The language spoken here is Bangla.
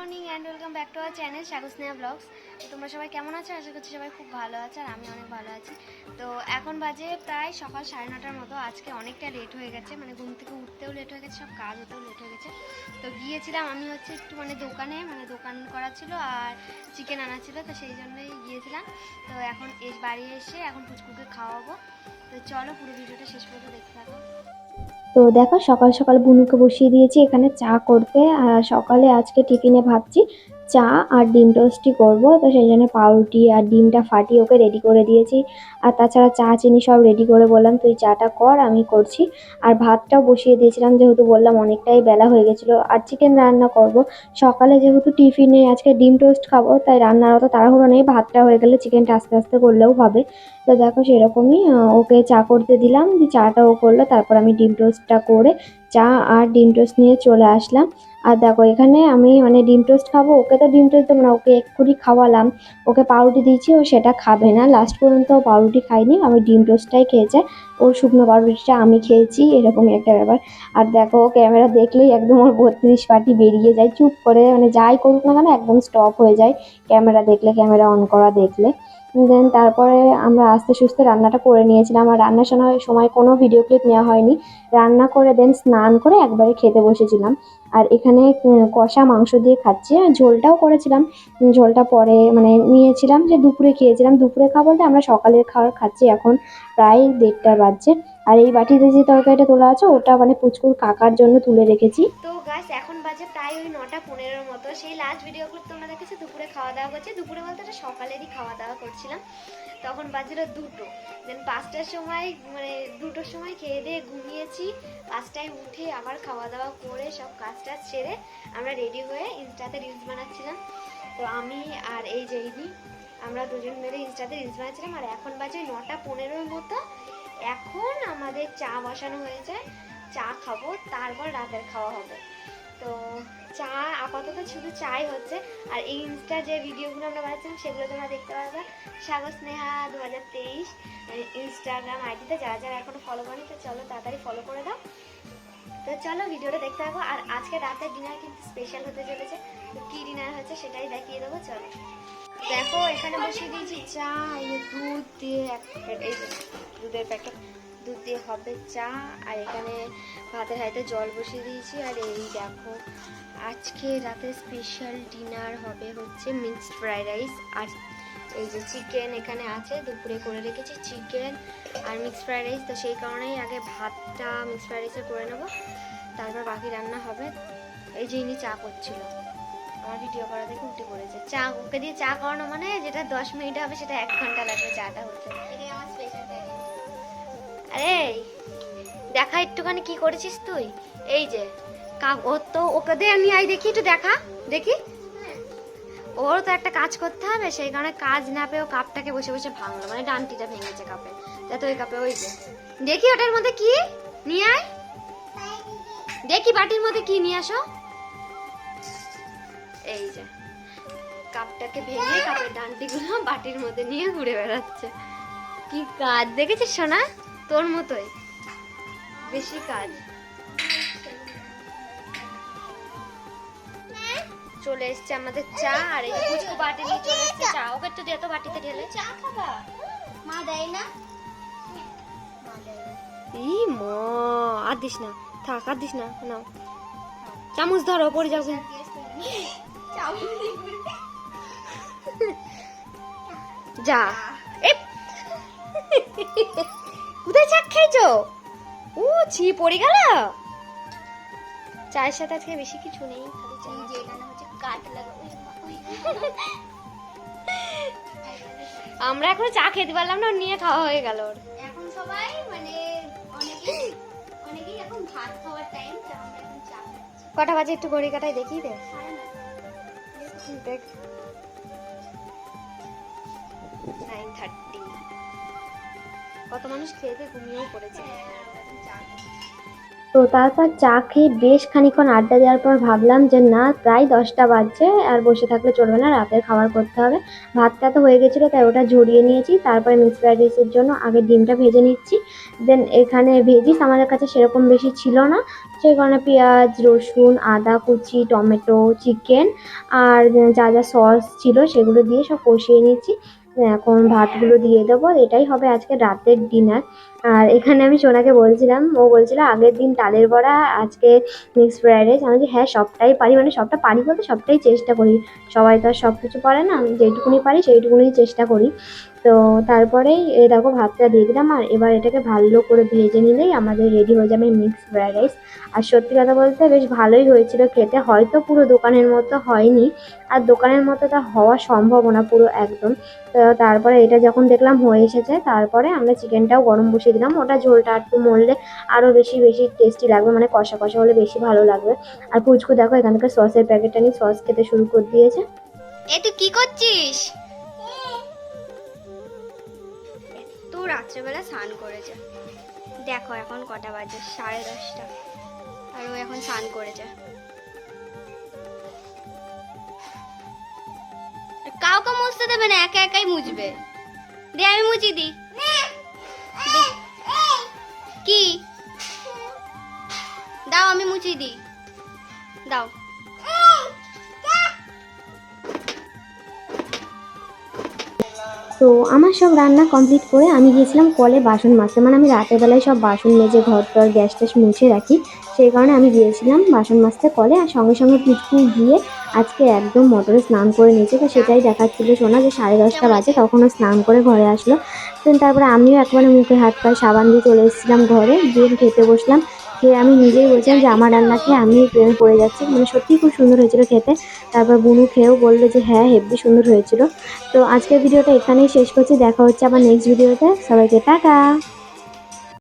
Morning and welcome back to our channel Sagar Sneha blogs. তো তোমরা সবাই কেমন আছো? আশা করছি সবাই খুব ভালো আছে, আর আমি অনেক ভালো আছি। তো এখন বাজে প্রায় সকাল 9:30টার মতো। আজকে অনেকটা লেট হয়ে গেছে, মানে ঘুম থেকে উঠতেও লেট হয়ে গেছে, সব কাজ হতেও লেট হয়ে গেছে। তো গিয়েছিলাম আমি একটু দোকান করা ছিল আর চিকেন আনা ছিল, তো সেই জন্যই গিয়েছিলাম। তো এখন বাড়ি এসে এখন পুচকুকে খাওয়াবো। তো চলো পুরো ভিডিওটা শেষ পর্যন্ত দেখতে থাকো। তো দেখো সকাল সকাল বুনুকে বসিয়ে দিয়েছি এখানে চা করতে। আর সকালে আজকে টিফিনে ভাবছি চা আর ডিম টোস্টই করব, তো সেই জন্য পাউরুটি আর ডিমটা ফাটিয়ে ওকে রেডি করে দিয়েছি। আর তাছাড়া চা চিনি সব রেডি করে বললাম তুই চাটা কর, আমি করছি। আর ভাতটাও বসিয়ে দিয়েছিলাম, যেহেতু বললাম অনেকটাই বেলা হয়ে গেছিলো। আর চিকেন রান্না করব সকালে, যেহেতু টিফিনে আজকে ডিম টোস্ট খাবো, তাই রান্নার অত তাড়াহুড়ো নেই। ভাতটা হয়ে গেলে চিকেনটা আস্তে আস্তে করলেও হবে। তো দেখো সেরকমই ওকে চা করতে দিলাম, দিয়ে চাটা ও করলো, তারপর আমি ডিম টোস্টটা করে চা আর ডিম টোস্ট নিয়ে চলে আসলাম। আর দেখো এখানে আমি মানে ডিম টোস্ট খাবো, ওকে তো ডিম টোস্ট দেবো না, ওকে এক্ষুনি খাওয়ালাম। ওকে পাউরুটি দিয়েছি, ও সেটা খাবে না, লাস্ট পর্যন্ত পাউরুটি খাইনি, আমি ডিম টোস্টটাই খেয়েছে। ওর শুকনো পাউরুটিটা আমি খেয়েছি, এরকমই একটা ব্যাপার। আর দেখো ক্যামেরা দেখলেই একদম ওর 32 পাটি বেরিয়ে যায় চুপ করে, মানে যাই করুক না কেন একদম স্টপ হয়ে যায় ক্যামেরা দেখলে, ক্যামেরা অন করা দেখলে। দেন তারপরে আমরা আস্তে সুস্তে রান্নাটা করে নিয়েছিলাম। আর রান্নার সময় কোনো ভিডিও ক্লিপ নেওয়া হয়নি। রান্না করে দেন স্নান করে একবারে খেতে বসেছিলাম। আর এখানে কষা মাংস দিয়ে খাচ্ছি, আর ঝোলটাও করেছিলাম। ঝোলটা পরে মানে নিয়েছিলাম, যে দুপুরে খেয়েছিলাম। দুপুরে খাওয়া বলতে আমরা সকালের খাবার খাচ্ছি, এখন প্রায় 1:30 বাজছে। আর এই বাটিতে যে তরকারিটা তোলা আছে ওটা মানে পুচকুর কাকার জন্য তুলে রেখেছি। তো গাইস এখন বাজে প্রায় ওই 9:15 মতো। সেই লাস্ট ভিডিও ক্লিপ তোমরা দেখেছো দুপুরে খাওয়া দাওয়া করছে, দুপুরে বলতে এটা সকালেরই খাওয়া দাওয়া করছিলাম। তখন বাজছিল 2টো। দেন 5টার সময় মানে 2টোর সময় খেয়ে দিয়ে ঘুমিয়েছি। 5টায় উঠে আবার খাওয়া দাওয়া করে সব কাজটা সেরে আমরা রেডি হয়ে ইনস্টাতে রিলস বানাচ্ছিলাম। তো আমি আর এই যে আমরা দুজন মিলে ইনস্টাতে রিলস বানাচ্ছিলাম। আর এখন বাজে 9:15 মতো। এখন আমাদের চা বসানো হয়েছে, চা খাবো, তারপর রাতের খাওয়া হবে। তো চা আপাতত শুধু চাই হচ্ছে। আর এই ইনস্টা যে ভিডিওগুলো আমরা বানাচ্ছিলাম সেগুলো তোমরা দেখতে পারবে সাগর স্নেহা 2023 ইনস্টাগ্রাম আইডিতে। যারা যারা এখনো ফলো করেনি তো চলো তাড়াতাড়ি ফলো করে দাও। তো চলো ভিডিওটা দেখতে থাকো। আর আজকে রাতের ডিনার কিন্তু স্পেশাল হতে চলেছে। তো কী ডিনার হচ্ছে সেটাই দেখিয়ে দেবো, চলো। দেখো এখানে বসিয়ে দিয়েছি চা, এই দুধ দিয়ে এক প্যাকেট, এই দুধের প্যাকেট, দুধ দিয়ে হবে চা। আর এখানে ভাতের হাঁড়িতে জল বসিয়ে দিয়েছি। আর এই দেখো আজকে রাতে স্পেশাল ডিনার হবে হচ্ছে মিক্সড ফ্রাইড রাইস। আর এই যে চিকেন এখানে আছে, দুপুরে করে রেখেছি চিকেন আর মিক্সড ফ্রাইড রাইস। তো সেই কারণেই আগে ভাতটা মিক্সড ফ্রাইড রাইসে করে নেবো, তারপর বাকি রান্না হবে। এই যে ইনি চা করছিল, আমার ভিডিও করা দেখে উল্টে পড়েছে। চা ওকে দিয়ে চা করানো মানে যেটা 10 মিনিট হবে সেটা 1 ঘন্টা লাগবে চাটা হতে। আরে দেখা একটুখানি কি করেছিস তুই? এই যে ওর তো ওকে দিয়ে আমি আই দেখি, একটু দেখা দেখি। ওর তো একটা কাজ করতে হবে, সেই কারণে কাজ না পেয়েও কাপটাকে বসে বসে ভাঙলো, মানে ডান্টিটা ভেঙেছে কাপে। যাতে ওই কাপে ওই যে দেখি ওটার মধ্যে কি নিয়ে আয়, দেখি বাটির মধ্যে কি নিয়ে আসো। এই যে কাপটাকে ভেঙে কাপের ডান্টিগুলো বাটির মধ্যে নিয়ে ঘুরে বেড়াচ্ছে। কি কাজ দেখেছিস সোনা? তোর মতোই বেশি কাজ। চলে এসছে আমাদের চা। আর এই পুচকু বাটি নিয়ে চলে এসছে চা। ওকে একটু দে তো বাটিতে ঢেলে। চা খাবা? মা দেয় না। ই মা, আর দিস না, থাক আর দিস না, নাও চামচ ধরো পড়ে যাবে। যা কোথায় চা খেয়েছো? ও ছি পড়ে গেল। চায়ের সাথে আজকে বেশি কিছু নেই, আমরা এখনো চা খেতে পারলাম না, নিয়ে খাওয়া হয়ে গেল। এখন সবাই মানে অনেকেই এখন ভাত খাওয়ার টাইম, আমরা এখন চা খাচ্ছি। কটা বাজে একটু ঘড়ি কাটাই দেখি রে, দেখ 9:30। কত মানুষ খেয়ে ঘুমিয়েও পড়েছে। তো তারপর চা খেয়ে বেশ খানিকক্ষণ আড্ডা দেওয়ার পর ভাবলাম যে না, প্রায় 10টা বাজছে, আর বসে থাকলে চলবে না, রাতের খাবার করতে হবে। ভাতটা তো হয়ে গেছিলো, তাই ওটা ঝরিয়ে নিয়েছি। তারপরে মিক্স ফ্রাইড রাইসের জন্য আগে ডিমটা ভেজে নিচ্ছি। দেন এখানে ভেজিস আমাদের কাছে সেরকম বেশি ছিল না, সেই কারণে পেঁয়াজ, রসুন, আদা কুচি, টমেটো, চিকেন আর যা যা সস ছিল সেগুলো দিয়ে সব কষিয়ে নিচ্ছি। এখন ভাতগুলো দিয়ে দেবো, এটাই হবে আজকে রাতের ডিনার। আর এখানে আমি সোনাকে বলছিলাম, ও বলছিল আগের দিন তালের বড়া, আজকে মিক্স ফ্রাইড রাইস। আমি বলছি হ্যাঁ সবটাই পারি, মানে সবটা পারি বলতে সবটাই চেষ্টা করি। সবাই তো আর সব কিছু পারে না, আমি যেইটুকুনি পারি সেইটুকুনি চেষ্টা করি। তো তারপরেই এই দেখো ভাতটা দিয়ে দিলাম, আর এবার এটাকে ভালো করে ভেজে নিলেই আমাদের রেডি হয়ে যাবে মিক্স ফ্রাইড রাইস। আর সত্যি কথা বলতে বেশ ভালোই হয়েছিল খেতে, হয়তো পুরো দোকানের মতো হয়নি, আর দোকানের মতো তা হওয়া সম্ভব না পুরো একদম। তো তারপরে এটা যখন দেখলাম হয়ে এসেছে, তারপরে আমরা চিকেনটাও গরম বসিয়ে দিলাম। ওটা ঝোলটা একটু মরলে আরও বেশি বেশি টেস্টি লাগবে, মানে কষা কষা হলে বেশি ভালো লাগবে। আর পুচকু দেখো এখান থেকে সসের প্যাকেটটা নিয়ে সস খেতে শুরু করে দিয়েছে। এ তুই কি করছিস? তো রাত্রেবেলা স্নান করেছে, দেখো এখন কটা বাজে, 10:30, আর ও এখন স্নান করেছে। কাউকে মুছতে দেবে না, একা একাই মুছবে। দে আমি মুছি দি। কি দাও, আমি মুছি দি, দাও। তো আমার সব রান্না কমপ্লিট করে আমি গিয়েছিলাম কলে বাসন মাজতে, মানে আমি রাতের বেলায় সব বাসন মেজে ঘর টর গ্যাস ট্যাস মুছে রাখি, সেই কারণে আমি গিয়েছিলাম বাসন মাজতে কলে। আর সঙ্গে সঙ্গে পুচকু গিয়ে আজকে একদম মোটরে স্নান করে নিয়েছে, তো সেটাই দেখাচ্ছিল শোনা যে 10:30 কেমন বাজে, আছে? তখনও স্নান করে ঘরে আসলো। দেন তারপরে আমিও একবারে মুখে হাত পায়ে সাবান দিয়ে চলে এসেছিলাম ঘরে, দিয়ে খেতে বসলাম। খেয়ে আমি নিজেই বলছিলাম যে জানিস আমার তো? রান্না খেয়ে আমি প্রেমে পড়ে যাচ্ছি, মানে সত্যিই খুব সুন্দর হয়েছিল খেতে। তারপর বুনু খেয়েও বললো যে হ্যাঁ হেব্বি সুন্দর হয়েছিল। তো আজকের ভিডিওটা এখানেই শেষ করছি, দেখা হচ্ছে আবার নেক্সট ভিডিওতে। সবাইকে টাটা।